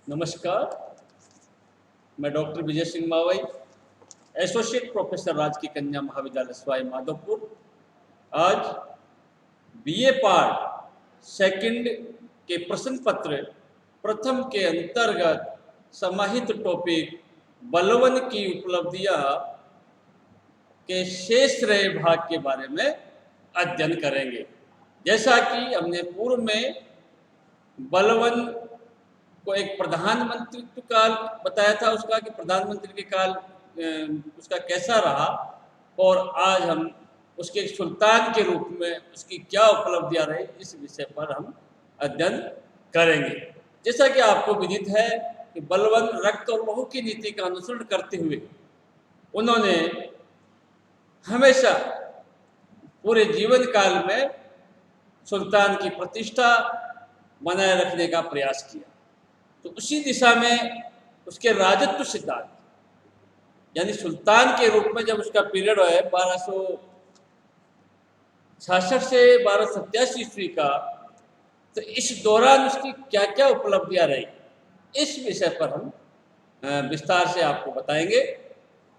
नमस्कार। मैं doctor Vijay Singh Mavai, associate professor राजकीय कन्या महाविद्यालय सवाई माधोपुर। आज बीए पार्ट सेकंड के प्रश्न पत्र प्रथम के अंतर्गत समाहित टॉपिक बलवन की उपलब्धियां के शेष रहे भाग के बारे में अध्ययन करेंगे। जैसा कि हमने पूर्व में बलवन को एक प्रधानमंत्रित्व काल बताया था उसका, कि प्रधानमंत्री के काल उसका कैसा रहा, और आज हम उसके एक सुल्तान के रूप में उसकी क्या उपलब्धियां रही, इस विषय पर हम अध्ययन करेंगे। जैसा कि आपको विदित है कि बलवन रक्त और लहू की नीति का अनुसरण करते हुए उन्होंने हमेशा पूरे जीवन काल में सुल्तान की प्रतिष्ठा बनाए रखने का प्रयास किया। तो उसी दिशा में उसके राजत्व सिद्धांत, यानी सुल्तान के रूप में जब उसका पीरियड है 1266 से 1287 ईस्वी का, तो इस दौरान उसकी क्या क्या उपलब्धियां रही, इस विषय पर हम विस्तार से आपको बताएंगे।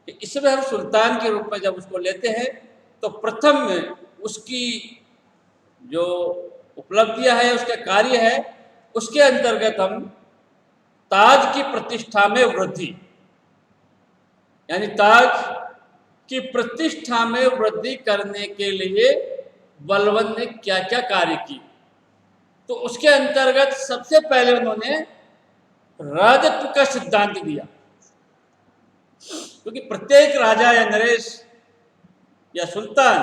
कि इसमें हम सुल्तान के रूप में जब उसको लेते हैं तो प्रथम उसकी जो उपलब्धियां है, उसका कार्य है, उसके अंतर्गत हम ताज की प्रतिष्ठा में वृद्धि, यानी ताज की प्रतिष्ठा में वृद्धि करने के लिए बलवन ने क्या क्या कार्य किए, तो उसके अंतर्गत सबसे पहले उन्होंने राजत्व का सिद्धांत दिया। क्योंकि प्रत्येक राजा या नरेश या सुल्तान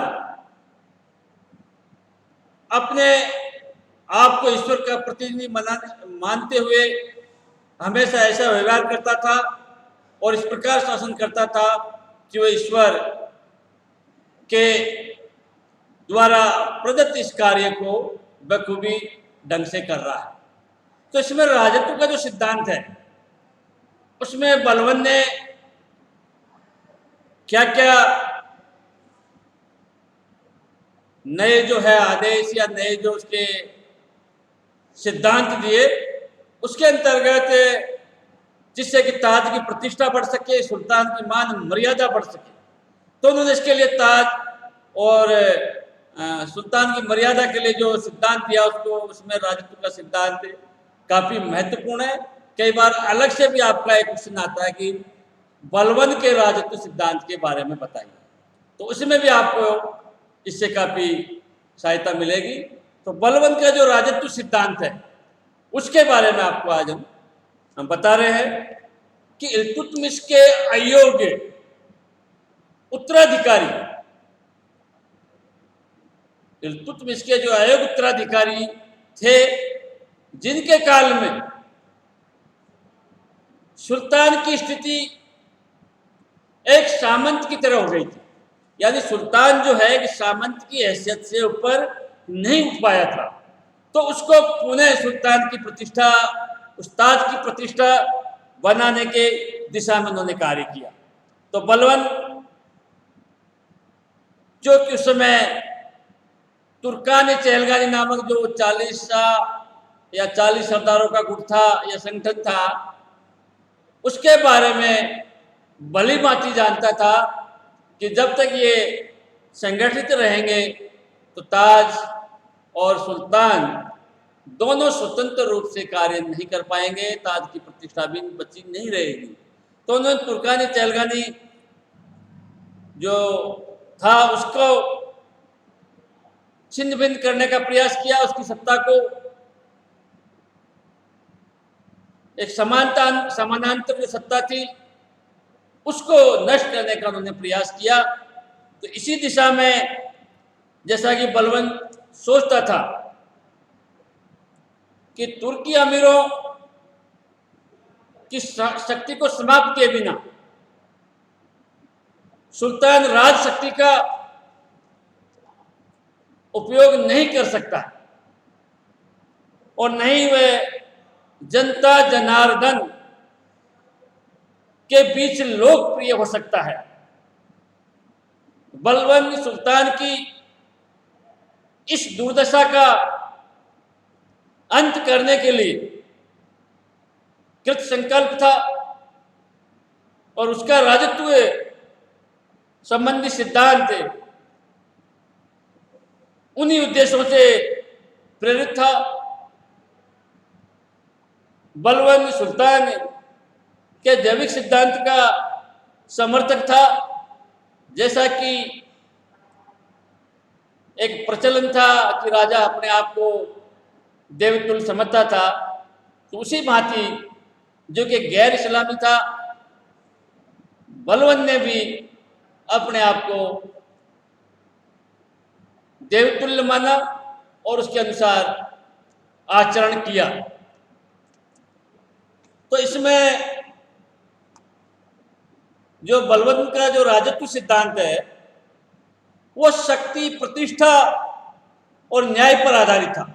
अपने आप को ईश्वर का प्रतिनिधि मानते हुए हमेशा ऐसा व्यवहार करता था और इस प्रकार शासन करता था कि वह ईश्वर के द्वारा प्रदत्त इस कार्य को बखूबी ढंग से कर रहा है। तो इसमें राजत्व का जो सिद्धांत है, उसमें बलवन ने क्या क्या नए जो है आदेश या नए जो उसके सिद्धांत दिए, उसके अंतर्गत जिससे कि ताज की प्रतिष्ठा बढ़ सके, सुल्तान की मान मर्यादा बढ़ सके, तो उन्होंने इसके लिए ताज और सुल्तान की मर्यादा के लिए जो सिद्धांत दिया, उसको उसमें राजत्व का सिद्धांत काफ़ी महत्वपूर्ण है। कई बार अलग से भी आपका एक क्वेश्चन आता है कि बलवन के राजत्व सिद्धांत के बारे में बताइए, तो उसमें भी आपको इससे काफ़ी सहायता मिलेगी। तो बलवन का जो राजत्व सिद्धांत है, उसके बारे में आपको आज हम बता रहे हैं कि इल्तुतमिश के अयोग्य उत्तराधिकारी, इल्तुतमिश के जो अयोग्य उत्तराधिकारी थे, जिनके काल में सुल्तान की स्थिति एक सामंत की तरह हो गई थी, यानी सुल्तान जो है कि सामंत की हैसियत से ऊपर नहीं उठ पाया था, तो उसको पुनः सुल्तान की प्रतिष्ठा, उस्ताद की प्रतिष्ठा बनाने के दिशा में उन्होंने कार्य किया। तो बलवन जो कि उस समय तुर्कान चहलगानी नामक जो 40 या 40 सरदारों का गुट था या संगठन था, उसके बारे में भली भांति जानता था कि जब तक ये संगठित रहेंगे तो ताज और सुल्तान दोनों स्वतंत्र रूप से कार्य नहीं कर पाएंगे, ताज की प्रतिष्ठा भी बची नहीं रहेगी। तो उन्होंने तुर्कानी चहलगानी जो था उसको छिन्न भिन्न करने का प्रयास किया, उसकी सत्ता को एक समानांतर जो सत्ता थी उसको नष्ट करने का उन्होंने प्रयास किया। तो इसी दिशा में जैसा कि बलवन सोचता था कि तुर्की अमीरों की शक्ति को समाप्त किए बिना सुल्तान राज शक्ति का उपयोग नहीं कर सकता, और नहीं वह जनता जनार्दन के बीच लोकप्रिय हो सकता है। बलवन सुल्तान की इस दुर्दशा का अंत करने के लिए कृत संकल्प था और उसका राजत्व संबंधी सिद्धांत उन्हीं उद्देश्यों से प्रेरित था। बलवान सुल्तान के दैविक सिद्धांत का समर्थक था। जैसा कि एक प्रचलन था कि राजा अपने आप को देवतुल्य समझता था, तो उसी भांति जो कि गैर इस्लामी था, बलवान ने भी अपने आप को देवतुल्य माना और उसके अनुसार आचरण किया। तो इसमें जो बलवान का जो राजत्व सिद्धांत है वो शक्ति, प्रतिष्ठा और न्याय पर आधारित था।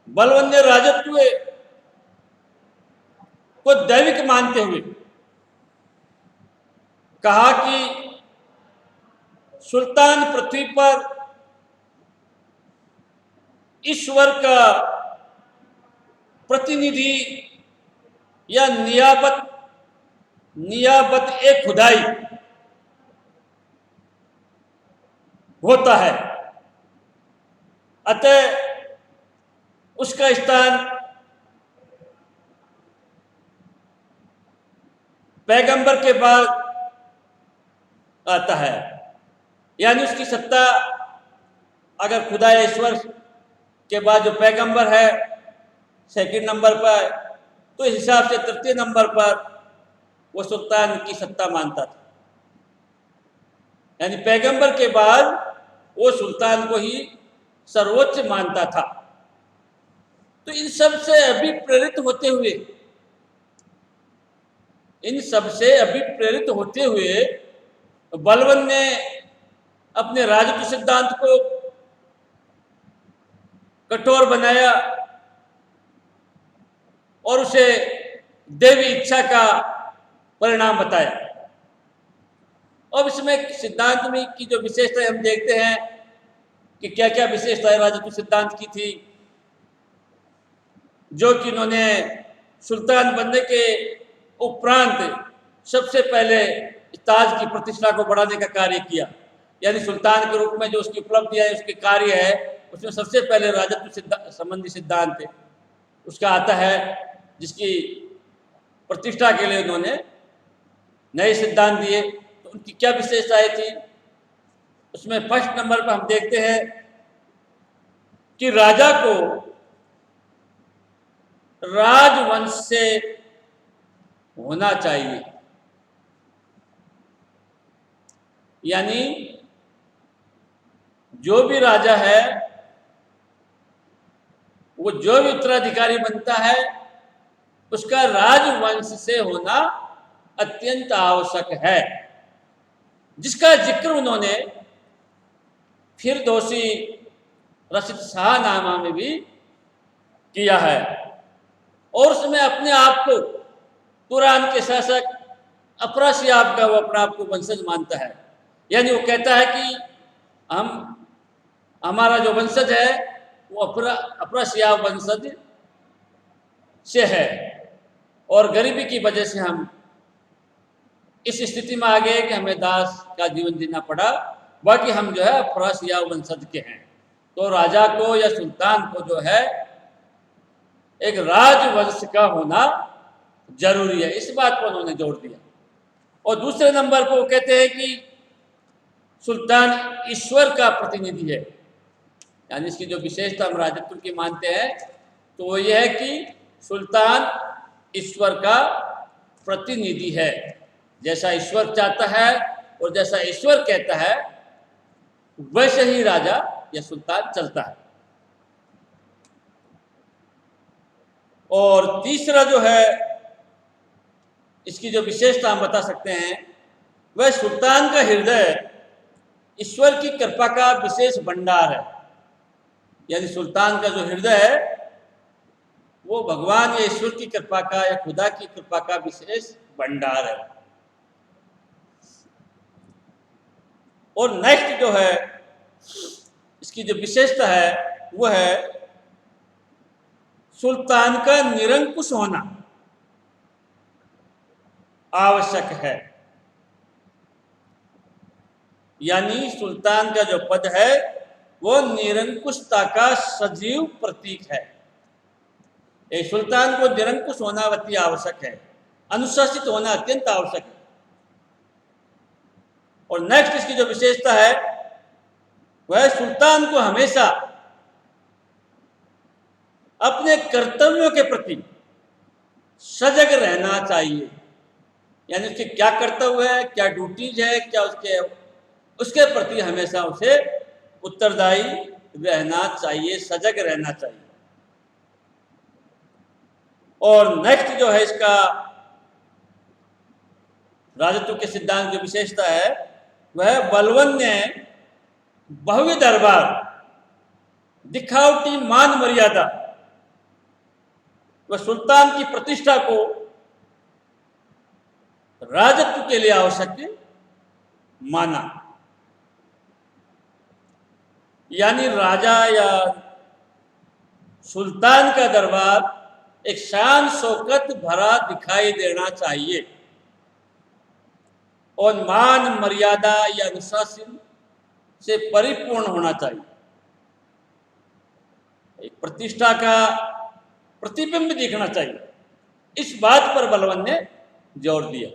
बलवान ने राजत्व को दैविक मानते हुए कहा कि सुल्तान पृथ्वी पर ईश्वर का प्रतिनिधि या नियाबत एक खुदाई होता है। अतः उसका स्थान पैगंबर के बाद आता है, यानी उसकी सत्ता अगर खुदा ईश्वर के बाद जो पैगंबर है सेकंड नंबर पर, तो इस हिसाब से तृतीय नंबर पर वो सुल्तान की सत्ता मानता था। यानी पैगंबर के बाद वो सुल्तान को ही सर्वोच्च मानता था। तो इन सब से अभिप्रेरित होते हुए बलवान ने अपने राजत्व सिद्धांत को कठोर बनाया और उसे देवी इच्छा का परिणाम बताया। अब इसमें सिद्धांत में की जो विशेषताएं हम देखते हैं कि क्या क्या विशेषताएं राजत्व सिद्धांत की थी, जो कि उन्होंने सुल्तान बनने के उपरांत सबसे पहले ताज की प्रतिष्ठा को बढ़ाने का कार्य किया। यानी सुल्तान के रूप में जो उसकी उपलब्धि है, उसके कार्य है, उसमें सबसे पहले राजत्व संबंधी सिद्धांत उसका आता है, जिसकी प्रतिष्ठा के लिए उन्होंने नए सिद्धांत दिए। तो उनकी क्या विशेषताएं थी, उसमें फर्स्ट नंबर पर हम देखते हैं कि राजा को राजवंश से होना चाहिए। यानी जो भी राजा है वो जो भी उत्तराधिकारी बनता है उसका राजवंश से होना अत्यंत आवश्यक है, जिसका जिक्र उन्होंने फिरदौसी रशीद शाहनामा में भी किया है। और उसमें अपने आप को कुरान के शासक अपराशियाब का वो अपने आप को वंशज मानता है। यानी वो कहता है कि हमारा जो वंशज है वो अपराशियाब वंशज से है और गरीबी की वजह से हम इस स्थिति में आ गए कि हमें दास का जीवन जीना पड़ा, बाकी हम जो है अपराशियाब वंशज के हैं। तो राजा को या सुल्तान को जो है एक राजवंश का होना जरूरी है, इस बात पर उन्होंने जोर दिया। और दूसरे नंबर पर वो कहते हैं कि सुल्तान ईश्वर का प्रतिनिधि है। यानी इसकी जो विशेषता हम राजत्व की मानते हैं तो वो ये है कि सुल्तान ईश्वर का प्रतिनिधि है। जैसा ईश्वर चाहता है और जैसा ईश्वर कहता है वैसे ही राजा या सुल्तान चलता है। और तीसरा जो है इसकी जो विशेषता हम बता सकते हैं वह सुल्तान का हृदय ईश्वर की कृपा का विशेष भंडार है। यानी सुल्तान का जो हृदय है वो भगवान या ईश्वर की कृपा का या खुदा की कृपा का विशेष भंडार है। और नेक्स्ट जो है इसकी जो विशेषता है वो है सुल्तान का निरंकुश होना आवश्यक है। यानी सुल्तान का जो पद है वो निरंकुशता का सजीव प्रतीक है। एक सुल्तान को निरंकुश होना अति आवश्यक है, अनुशासित होना अत्यंत आवश्यक है। और नेक्स्ट इसकी जो विशेषता है वह सुल्तान को हमेशा अपने कर्तव्यों के प्रति सजग रहना चाहिए। यानी उसके क्या कर्तव्य है, क्या ड्यूटीज है, क्या उसके प्रति हमेशा उसे उत्तरदायी रहना चाहिए, सजग रहना चाहिए। और नेक्स्ट जो है इसका राजत्व के सिद्धांत की विशेषता है वह बलवन ने भव्य दरबार, दिखावटी मान मर्यादा व सुल्तान की प्रतिष्ठा को राजत्व के लिए आवश्यक माना। यानी राजा या सुल्तान का दरबार एक शान शौकत भरा दिखाई देना चाहिए और मान मर्यादा या अनुशासन से परिपूर्ण होना चाहिए। एक प्रतिष्ठा का प्रतिबिंब दिखना चाहिए। इस बात पर बलवन ने जोर दिया।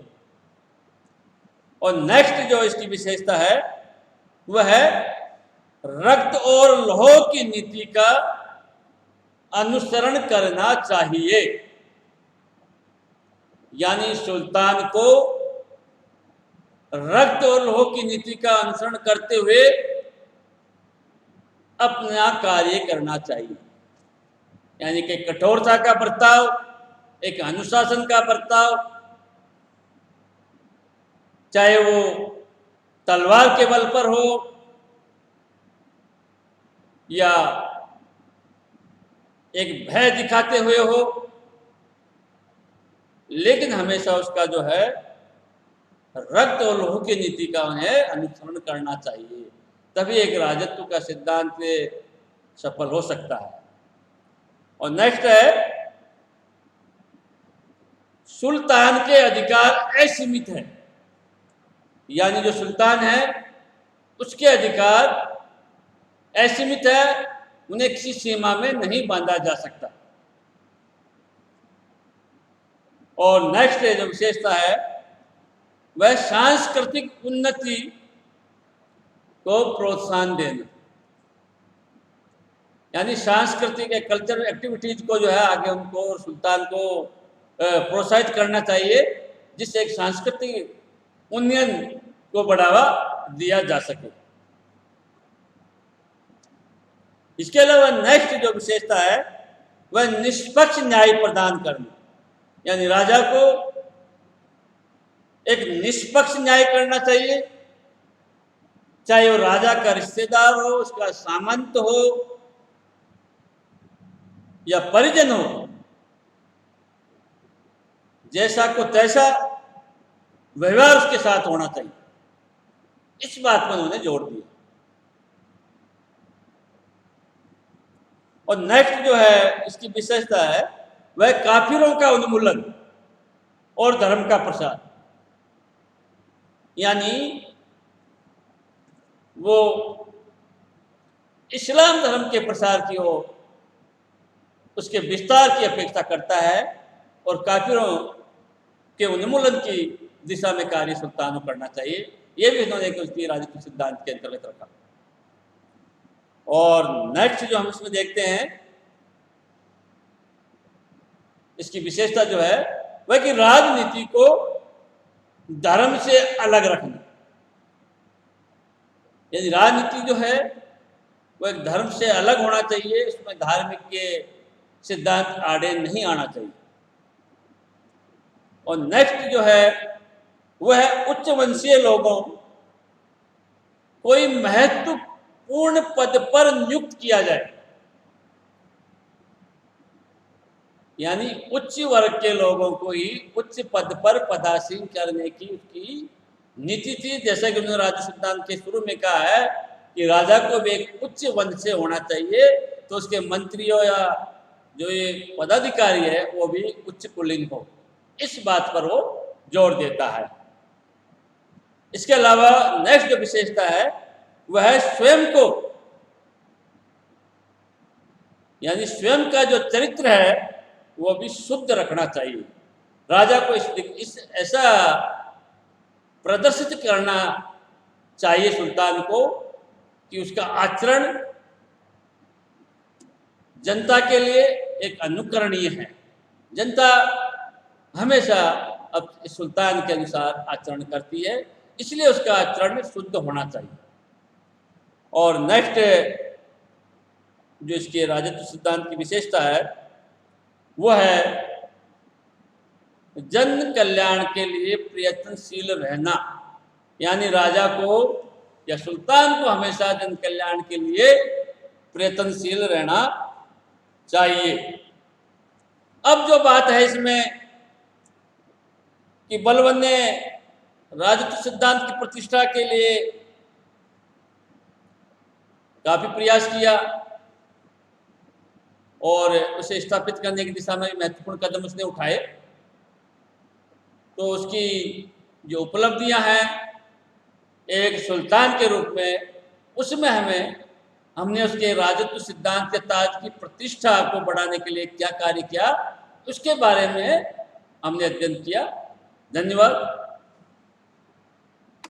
और नेक्स्ट जो इसकी विशेषता है वह है रक्त और लौह की नीति का अनुसरण करना चाहिए। यानी सुल्तान को रक्त और लौह की नीति का अनुसरण करते हुए अपना कार्य करना चाहिए। यानी कि कठोरता का बर्ताव, एक अनुशासन का बर्ताव, चाहे वो तलवार के बल पर हो या एक भय दिखाते हुए हो, लेकिन हमेशा उसका जो है रक्त और लौह की नीति का उन्हें अनुसरण करना चाहिए। तभी एक राजत्व का सिद्धांत सफल हो सकता है। और नेक्स्ट है सुल्तान के अधिकार असीमित है। यानी जो सुल्तान है उसके अधिकार असीमित है, उन्हें किसी सीमा में नहीं बांधा जा सकता। और नेक्स्ट जो विशेषता है वह सांस्कृतिक उन्नति को प्रोत्साहन देना। यानी सांस्कृतिक कल्चरल एक्टिविटीज को जो है आगे उनको और सुल्तान को प्रोत्साहित करना चाहिए, जिससे एक सांस्कृतिक उन्नयन को बढ़ावा दिया जा सके। इसके अलावा नेक्स्ट जो विशेषता है वह निष्पक्ष न्याय प्रदान करना। यानी राजा को एक निष्पक्ष न्याय करना चाहिए, चाहे वो राजा का रिश्तेदार हो, उसका सामंत हो या परिजन हो, जैसा को तैसा व्यवहार उसके साथ होना चाहिए। इस बात पर उन्होंने जोर दिया। और नेक्स्ट जो है इसकी विशेषता है वह काफिरों का उन्मूलन और धर्म का प्रसार। यानी वो इस्लाम धर्म के प्रसार की ओर, उसके विस्तार की अपेक्षा करता है और काफिरों के उन्मूलन की दिशा में कार्य सुल्तान को करना चाहिए। ये भी उन्होंने उसकी राजनीतिक सिद्धांत के अंतर्गत रखा। और नेक्स्ट जो हम इसमें देखते हैं इसकी विशेषता जो है वह कि राजनीति को धर्म से अलग रखना। यदि राजनीति जो है वह एक धर्म से अलग होना चाहिए, उसमें धार्मिक के सिद्धांत आड़े नहीं आना चाहिए। और नेक्स्ट जो है वह है उच्च वंशीय लोगों कोई महत्वपूर्ण पद पर नियुक्त किया जाए। यानी उच्च वर्ग के लोगों को ही उच्च पद पर पदासीन करने की उसकी नीति थी। जैसा कि उन्होंने राज्य सिद्धांत के शुरू में कहा है कि राजा को भी एक उच्च वंश से होना चाहिए, तो उसके मंत्रियों या जो ये पदाधिकारी है वो भी उच्च पुल्लिंग हो, इस बात पर वो जोर देता है। इसके अलावा नेक्स्ट जो विशेषता है वह है स्वयं को, यानी स्वयं का जो चरित्र है वो भी शुद्ध रखना चाहिए। राजा को इस ऐसा प्रदर्शित करना चाहिए सुल्तान को कि उसका आचरण जनता के लिए एक अनुकरणीय है। जनता हमेशा अब सुल्तान के अनुसार आचरण करती है, इसलिए उसका आचरण शुद्ध होना चाहिए। और नेक्स्ट जो इसके राजत्व सिद्धांत की विशेषता है वो है जन कल्याण के लिए प्रयत्नशील रहना, यानी राजा को या सुल्तान को हमेशा जन कल्याण के लिए प्रयत्नशील रहना चाहिए। अब जो बात है इसमें कि बलबन ने राजत्व सिद्धांत की प्रतिष्ठा के लिए काफी प्रयास किया और उसे स्थापित करने की दिशा में महत्वपूर्ण कदम उसने उठाए। तो उसकी जो उपलब्धियां हैं एक सुल्तान के रूप में, उसमें हमने उसके राजत्व सिद्धांत के ताज की प्रतिष्ठा को बढ़ाने के लिए क्या कार्य किया उसके बारे में हमने अध्ययन किया। धन्यवाद।